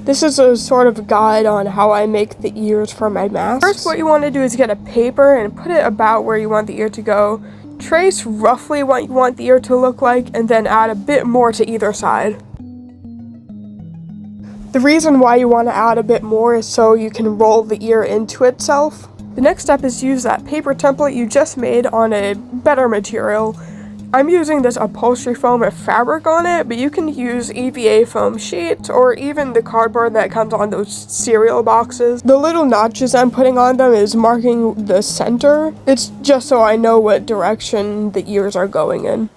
This is a sort of guide on how I make the ears for my masks. First, what you want to do is get a paper and put it about where you want the ear to go. Trace roughly what you want the ear to look like, and then add a bit more to either side. The reason why you want to add a bit more is so you can roll the ear into itself. The next step is to use that paper template you just made on a better material. I'm using this upholstery foam with fabric on it, but you can use EVA foam sheet or even the cardboard that comes on those cereal boxes. The little notches I'm putting on them is marking the center. It's just so I know what direction the ears are going in.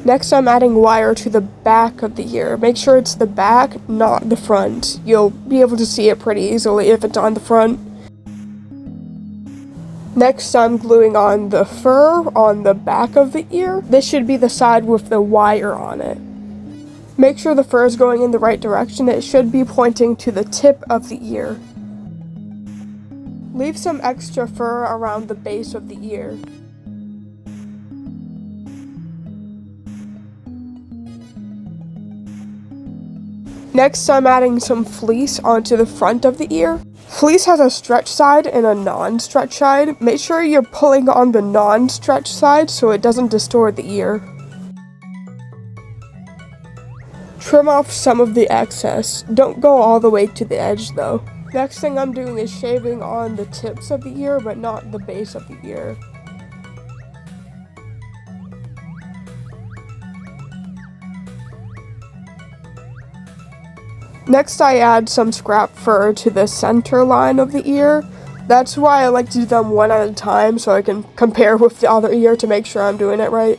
Next, I'm adding wire to the back of the ear. Make sure it's the back, not the front. You'll be able to see it pretty easily if it's on the front. Next, I'm gluing on the fur on the back of the ear. This should be the side with the wire on it. Make sure the fur is going in the right direction. It should be pointing to the tip of the ear. Leave some extra fur around the base of the ear. Next, I'm adding some fleece onto the front of the ear. Fleece has a stretch side and a non-stretch side. Make sure you're pulling on the non-stretch side so it doesn't distort the ear. Trim off some of the excess. Don't go all the way to the edge though. Next thing I'm doing is shaving on the tips of the ear, but not the base of the ear. Next, I add some scrap fur to the center line of the ear. That's why I like to do them one at a time so I can compare with the other ear to make sure I'm doing it right.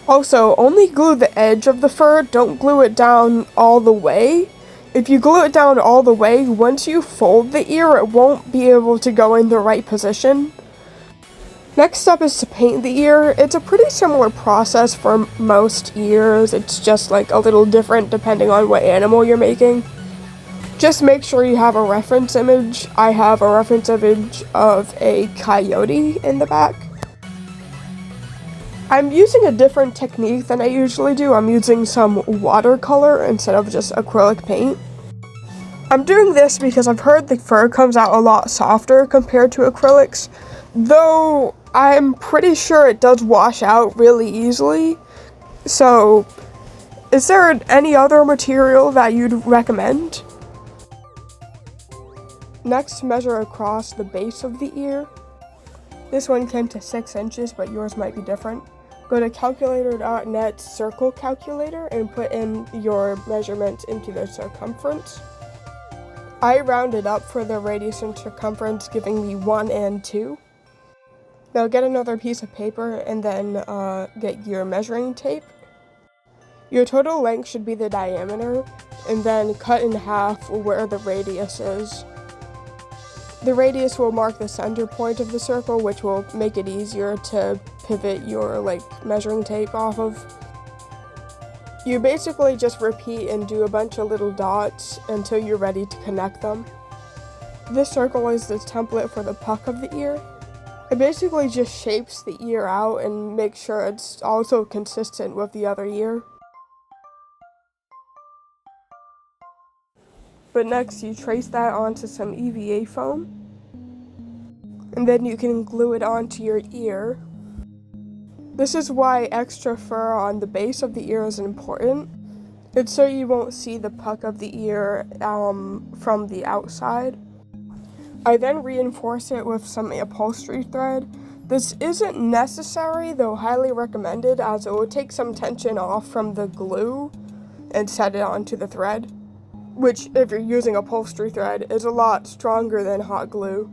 Also, only glue the edge of the fur, don't glue it down all the way. If you glue it down all the way, once you fold the ear, it won't be able to go in the right position. Next up is to paint the ear. It's a pretty similar process for most ears. It's just like a little different depending on what animal you're making. Just make sure you have a reference image. I have a reference image of a coyote in the back. I'm using a different technique than I usually do. I'm using some watercolor instead of just acrylic paint. I'm doing this because I've heard the fur comes out a lot softer compared to acrylics, though I'm pretty sure it does wash out really easily. So, is there any other material that you'd recommend? Next, measure across the base of the ear. This one came to 6 inches, but yours might be different. Go to calculator.net circle calculator and put in your measurements into the circumference. I rounded up for the radius and circumference, giving me 1 and 2. Now get another piece of paper and then get your measuring tape. Your total length should be the diameter, and then cut in half where the radius is. The radius will mark the center point of the circle, which will make it easier to pivot your measuring tape off of. You basically just repeat and do a bunch of little dots until you're ready to connect them. This circle is the template for the puck of the ear. It basically just shapes the ear out and makes sure it's also consistent with the other ear. But next, you trace that onto some EVA foam, and then you can glue it onto your ear. This is why extra fur on the base of the ear is important. It's so you won't see the puck of the ear from the outside. I then reinforce it with some upholstery thread. This isn't necessary, though highly recommended, as it will take some tension off from the glue and set it onto the thread, which, if you're using upholstery thread, is a lot stronger than hot glue.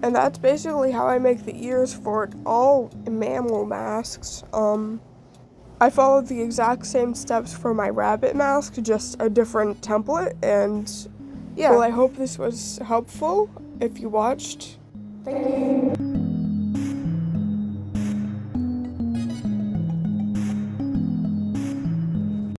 And that's basically how I make the ears for all mammal masks. I followed the exact same steps for my rabbit mask, just a different template, and yeah. Well, I hope this was helpful if you watched. Thank you.